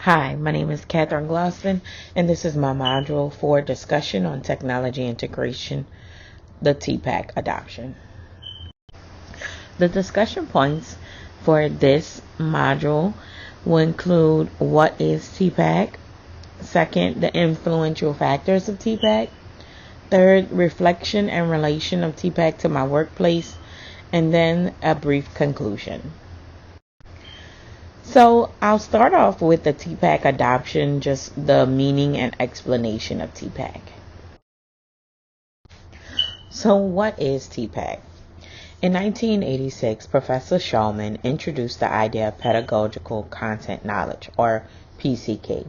Hi, my name is Catherine Gloston, and this is my module for discussion on technology integration, the TPAC adoption. The discussion points for this module will include what is TPAC, second, the influential factors of TPAC, third, reflection and relation of TPAC to my workplace, and then a brief conclusion. So I'll start off with the TPAC adoption, just the meaning and explanation of TPAC. So what is TPAC? In 1986, Professor Shulman introduced the idea of pedagogical content knowledge, or PCK.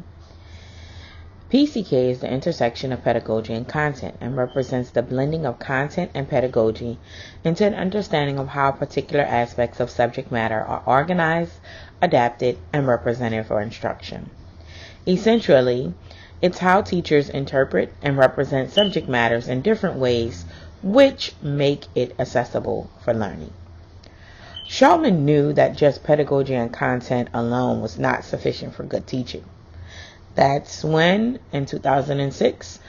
PCK is the intersection of pedagogy and content and represents the blending of content and pedagogy into an understanding of how particular aspects of subject matter are organized, adapted, and represented for instruction. Essentially, it's how teachers interpret and represent subject matters in different ways which make it accessible for learning. Shulman knew that just pedagogy and content alone was not sufficient for good teaching. That's when, in 2006,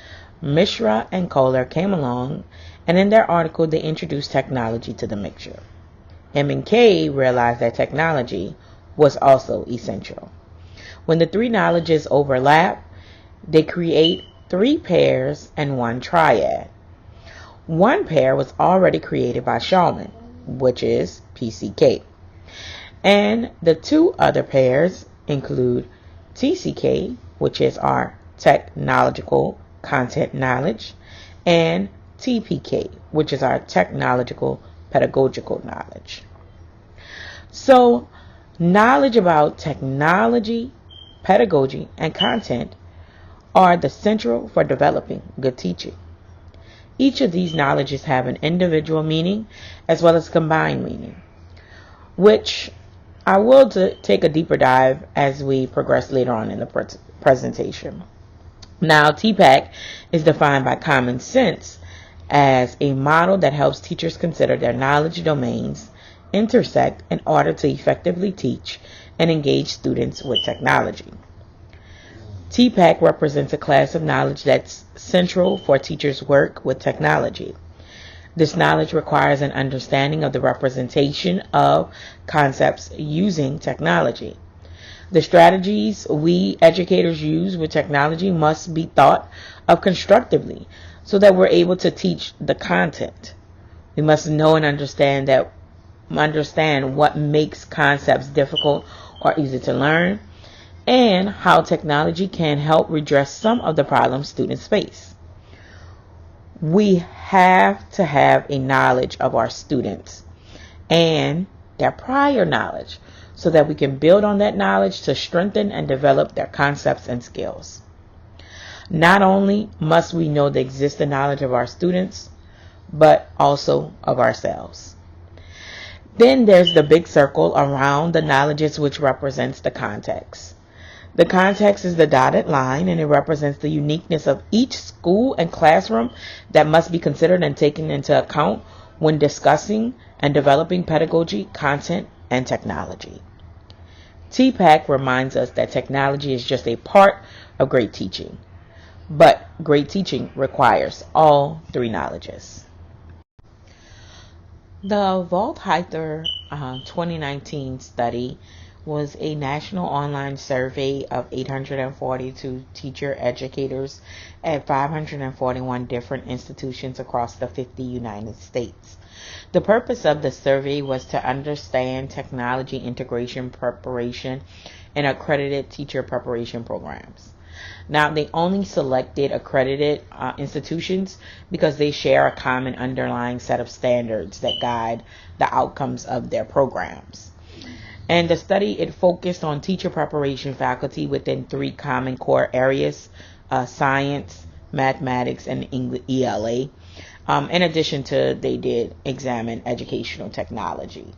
Mishra and Kohler came along, and in their article they introduced technology to the mixture. M&K realized that technology was also essential. When the three knowledges overlap, they create three pairs and one triad. One pair was already created by Shulman, which is PCK. And the two other pairs include TCK, which is our technological content knowledge, and TPK, which is our technological pedagogical knowledge. So, knowledge about technology, pedagogy, and content are the central for developing good teaching. Each of these knowledges have an individual meaning as well as combined meaning, which I will take a deeper dive as we progress later on in the presentation. Now, TPAC is defined by Common Sense as a model that helps teachers consider their knowledge domains intersect in order to effectively teach and engage students with technology. TPAC represents a class of knowledge that's central for teachers' work with technology. This knowledge requires an understanding of the representation of concepts using technology. The strategies we educators use with technology must be thought of constructively so that we're able to teach the content. We must know and understand what makes concepts difficult or easy to learn, and how technology can help redress some of the problems students face. We have to have a knowledge of our students and their prior knowledge so that we can build on that knowledge to strengthen and develop their concepts and skills. Not only must we know the existing knowledge of our students, but also of ourselves. Then there's the big circle around the knowledges, which represents the context. The context is the dotted line, and it represents the uniqueness of each school and classroom that must be considered and taken into account when discussing and developing pedagogy, content, and technology. TPAC reminds us that technology is just a part of great teaching, but great teaching requires all three knowledges. The Voltheiter 2019 study was a national online survey of 842 teacher educators at 541 different institutions across the 50 United States. The purpose of the survey was to understand technology integration preparation and accredited teacher preparation programs. Now, they only selected accredited institutions because they share a common underlying set of standards that guide the outcomes of their programs. And the study, it focused on teacher preparation faculty within three common core areas, science, mathematics, and English ELA. In addition to, they did examine educational technology.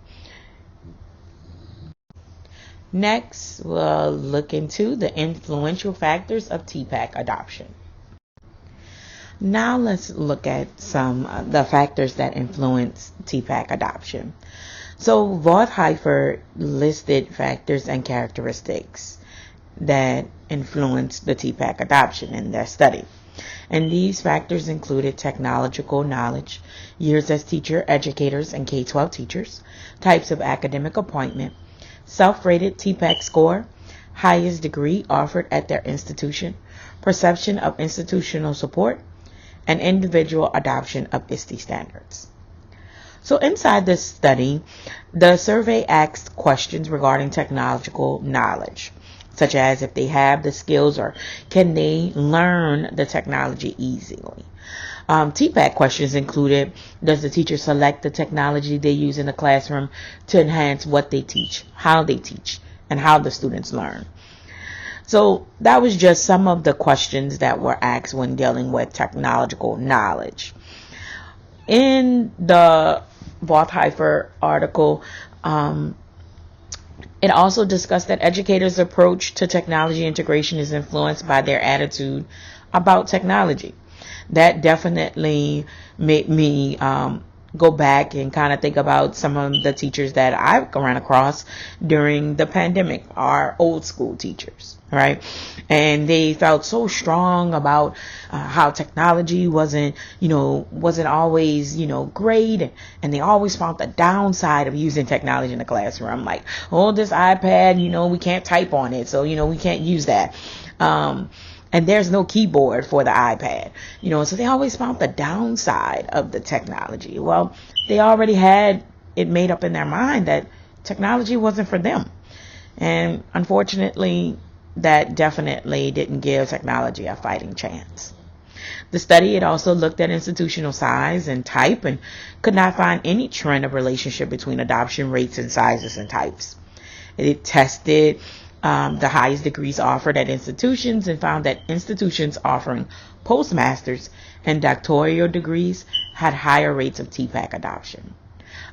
Next, we'll look into the influential factors of TPAC adoption. Now let's look at some of the factors that influence TPAC adoption. So Voltheiter listed factors and characteristics. that influenced the TPAC adoption in their study. And these factors included technological knowledge, years as teacher, educators, and K-12 teachers, types of academic appointment, self-rated TPAC score, highest degree offered at their institution, perception of institutional support, and individual adoption of ISTE standards. So inside this study, the survey asked questions regarding technological knowledge, such as if they have the skills or can they learn the technology easily. TPAC questions included, does the teacher select the technology they use in the classroom to enhance what they teach, and how the students learn? So that was just some of the questions that were asked when dealing with technological knowledge. In the Wertheimer article, it also discussed that educators' approach to technology integration is influenced by their attitude about technology. That definitely made me go back and kind of think about some of the teachers that I've run across during the pandemic, our old school teachers, right? And they felt so strong about how technology wasn't always, great. And they always found the downside of using technology in the classroom. I'm like, oh, this iPad, we can't type on it. So, we can't use that. And there's no keyboard for the iPad, so they always found the downside of the technology. Well, they already had it made up in their mind that technology wasn't for them. And unfortunately, that definitely didn't give technology a fighting chance. The study, it also looked at institutional size and type and could not find any trend of relationship between adoption rates and sizes and types. It tested the highest degrees offered at institutions and found that institutions offering postmasters and doctoral degrees had higher rates of TPAC adoption.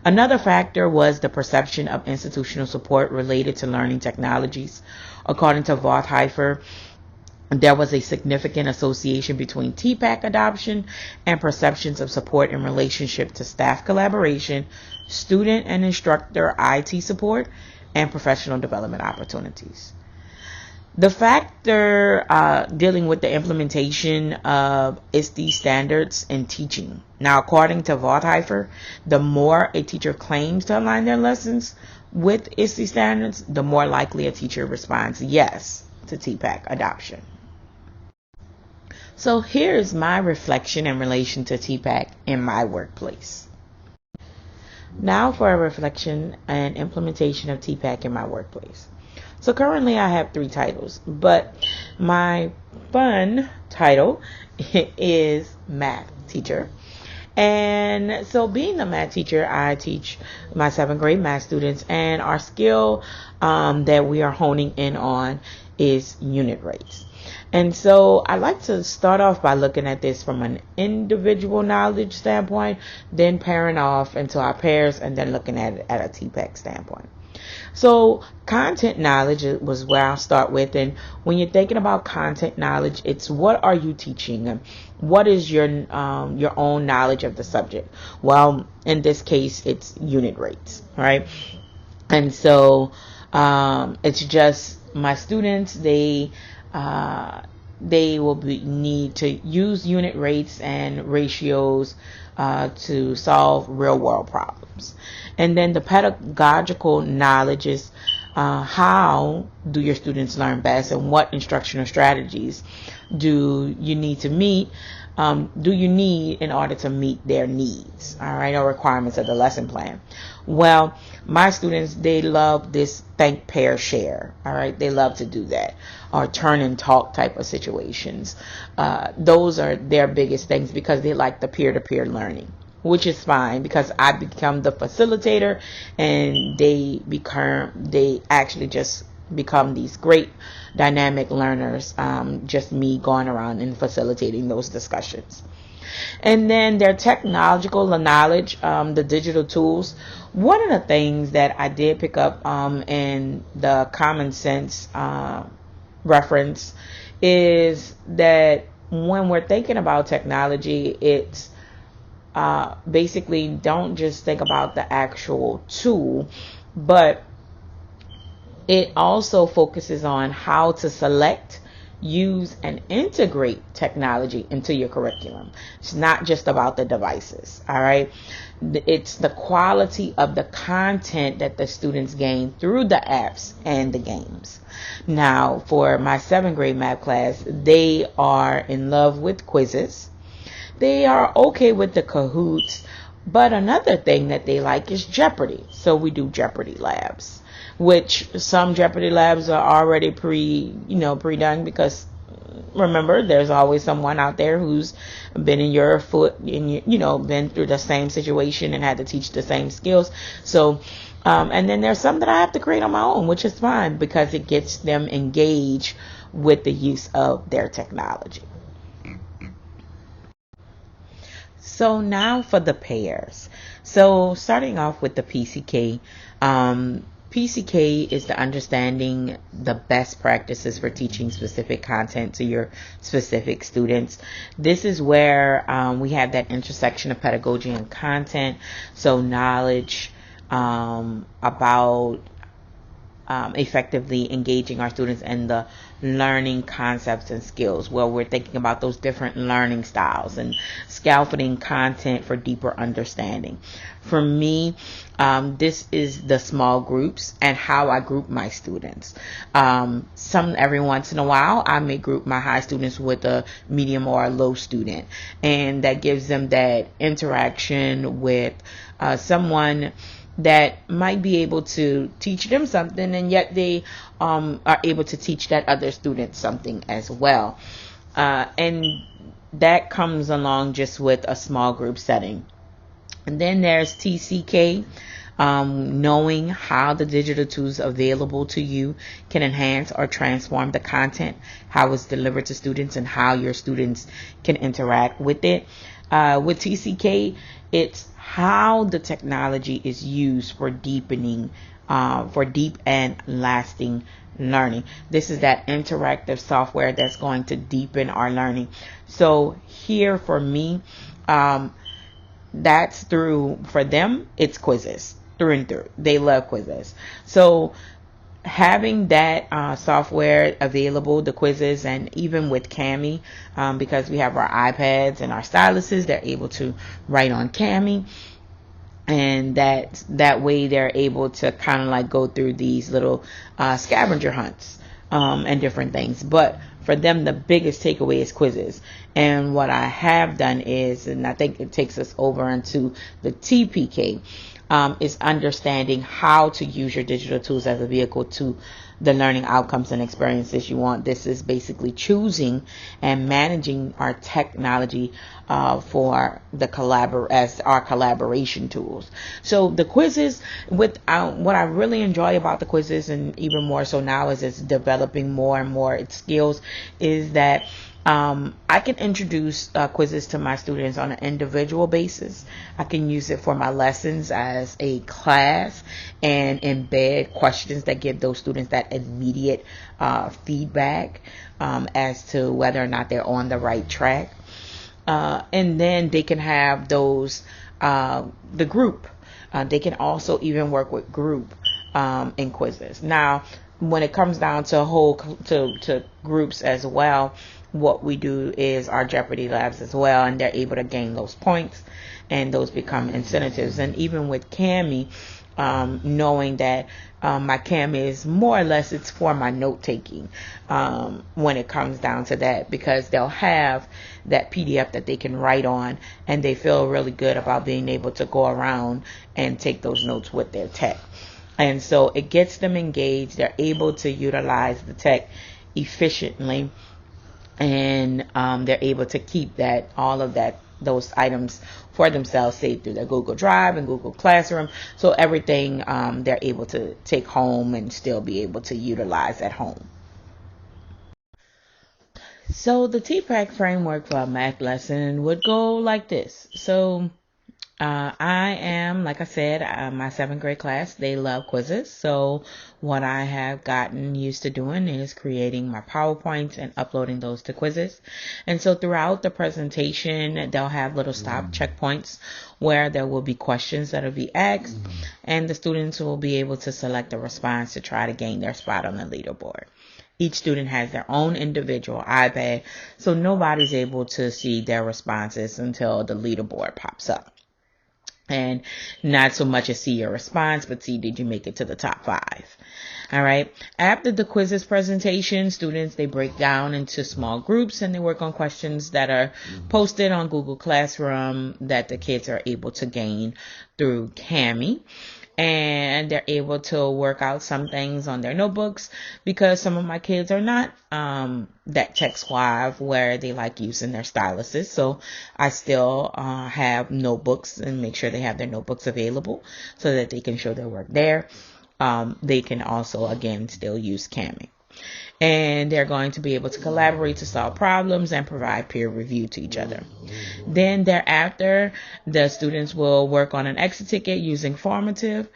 Another factor was the perception of institutional support related to learning technologies. According to Wertheimer, there was a significant association between TPAC adoption and perceptions of support in relationship to staff collaboration, student and instructor IT support, and professional development opportunities. The factor dealing with the implementation of ISTE standards in teaching. Now, according to Wertheimer, the more a teacher claims to align their lessons with ISTE standards, the more likely a teacher responds yes to TPAC adoption. So here's my reflection in relation to TPAC in my workplace. Now for a reflection and implementation of TPAC in my workplace. So currently I have 3 titles, but my fun title is math teacher. And so being a math teacher, I teach my 7th grade math students, and our skill that we are honing in on is unit rates. And so I like to start off by looking at this from an individual knowledge standpoint, then pairing off into our pairs, and then looking at it at a TPAC standpoint. So content knowledge was where I'll start with. And when you're thinking about content knowledge, it's what are you teaching and what is your own knowledge of the subject? Well, in this case, it's unit rates, right? And so it's just my students, they will need to use unit rates and ratios to solve real world problems. And then the pedagogical knowledge is how do your students learn best, and what instructional strategies do you need to meet in order to meet their needs, all right, or requirements of the lesson plan. Well, my students, they love this think, pair, share, all right, they love to do that, or turn and talk type of situations. Those are their biggest things because they like the peer-to-peer learning, which is fine because I become the facilitator and they actually just become these great dynamic learners, just me going around and facilitating those discussions. And then their technological knowledge, the digital tools. One of the things that I did pick up in the common sense reference is that when we're thinking about technology, it's basically don't just think about the actual tool, but It also focuses on how to select, use, and integrate technology into your curriculum. It's not just about the devices, all right? It's the quality of the content that the students gain through the apps and the games. Now, for my 7th grade math class, they are in love with quizzes. They are okay with the Kahoots, but another thing that they like is Jeopardy. So we do Jeopardy labs, which some Jeopardy labs are already pre-done, because remember, there's always someone out there who's been in your foot and been through the same situation and had to teach the same skills. So and then there's some that I have to create on my own, which is fine because it gets them engaged with the use of their technology. So now for the pairs. So starting off with the PCK, PCK is the understanding the best practices for teaching specific content to your specific students. This is where we have that intersection of pedagogy and content. So knowledge about effectively engaging our students in the learning concepts and skills, where we're thinking about those different learning styles and scaffolding content for deeper understanding. For me, this is the small groups and how I group my students. Every once in a while, I may group my high students with a medium or a low student, and that gives them that interaction with someone that might be able to teach them something, and yet they are able to teach that other student something as well. And that comes along just with a small group setting. And then there's TCK, knowing how the digital tools available to you can enhance or transform the content, how it's delivered to students, and how your students can interact with it. With TCK, it's how the technology is used for deepening, for deep and lasting learning. This is that interactive software that's going to deepen our learning. So here for me, that's for them, it's quizzes through and through. They love quizzes. So having that software available, the quizzes, and even with Kami, because we have our iPads and our styluses, they're able to write on Kami, and that way they're able to kind of like go through these little scavenger hunts and different things. But for them, the biggest takeaway is quizzes. And what I have done is, and I think it takes us over into the TPK, is understanding how to use your digital tools as a vehicle to the learning outcomes and experiences you want. This is basically choosing and managing our technology for as our collaboration tools. So the quizzes, what I really enjoy about the quizzes, and even more so now as it's developing more and more its skills, is that I can introduce quizzes to my students on an individual basis. I can use it for my lessons as a class and embed questions that give those students that immediate feedback as to whether or not they're on the right track. And then they can have those, the group. They can also even work with group in quizzes. Now, when it comes down to groups as well, what we do is our Jeopardy labs as well, and they're able to gain those points, and those become incentives. And even with Kami, knowing that my Kami is more or less, it's for my note taking when it comes down to that, because they'll have that PDF that they can write on, and they feel really good about being able to go around and take those notes with their tech. And so it gets them engaged. They're able to utilize the tech efficiently, and they're able to keep those items for themselves saved through their Google Drive and Google Classroom. So everything they're able to take home and still be able to utilize at home. So the TPAC framework for a math lesson would go like this. So I am, like I said, my 7th grade class, they love quizzes. So what I have gotten used to doing is creating my PowerPoints and uploading those to quizzes. And so throughout the presentation, they'll have little stop checkpoints where there will be questions that will be asked, and the students will be able to select a response to try to gain their spot on the leaderboard. Each student has their own individual iPad, so nobody's able to see their responses until the leaderboard pops up. And not so much as see your response, but see, did you make it to the top 5? All right. After the quizzes presentation, students, they break down into small groups and they work on questions that are posted on Google Classroom that the kids are able to gain through Kami. And they're able to work out some things on their notebooks, because some of my kids are not that tech suave where they like using their styluses. So I still have notebooks and make sure they have their notebooks available so that they can show their work there. They can also, again, still use Kami. And they're going to be able to collaborate to solve problems and provide peer review to each other. Then thereafter, the students will work on an exit ticket using Formative,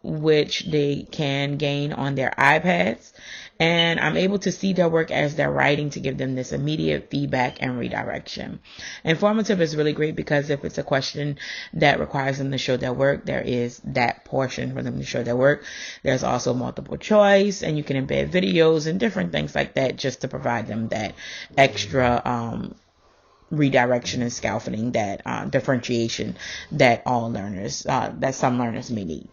which they can gain on their iPads. And I'm able to see their work as they're writing to give them this immediate feedback and redirection. Informative is really great because if it's a question that requires them to show their work, there is that portion for them to show their work. There's also multiple choice, and you can embed videos and different things like that just to provide them that extra redirection and scaffolding, that differentiation that that some learners may need.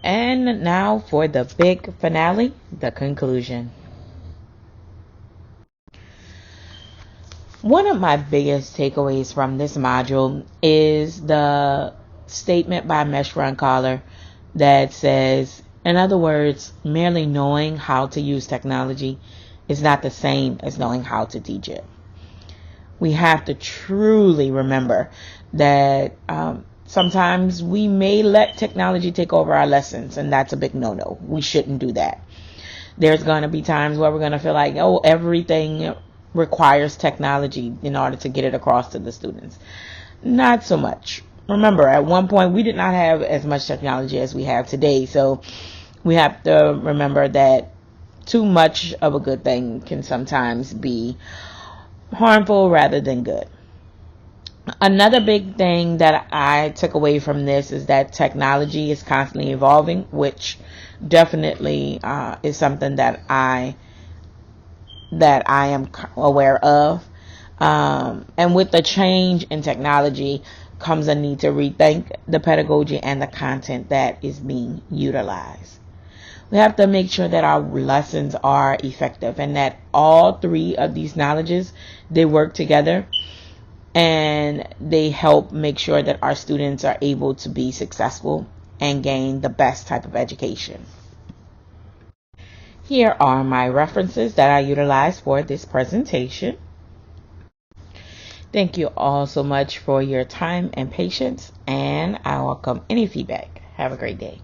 And now for the big finale, the conclusion. One of my biggest takeaways from this module is the statement by Meshra and Collar that says, in other words, merely knowing how to use technology is not the same as knowing how to teach it. We have to truly remember that sometimes we may let technology take over our lessons, and that's a big no-no. We shouldn't do that. There's going to be times where we're going to feel like, oh, everything requires technology in order to get it across to the students. Not so much. Remember, at one point, we did not have as much technology as we have today, so we have to remember that too much of a good thing can sometimes be harmful rather than good. Another big thing that I took away from this is that technology is constantly evolving, which definitely is something that I am aware of. And with the change in technology comes a need to rethink the pedagogy and the content that is being utilized. We have to make sure that our lessons are effective and that all 3 of these knowledges, they work together. And they help make sure that our students are able to be successful and gain the best type of education. Here are my references that I utilized for this presentation. Thank you all so much for your time and patience, and I welcome any feedback. Have a great day.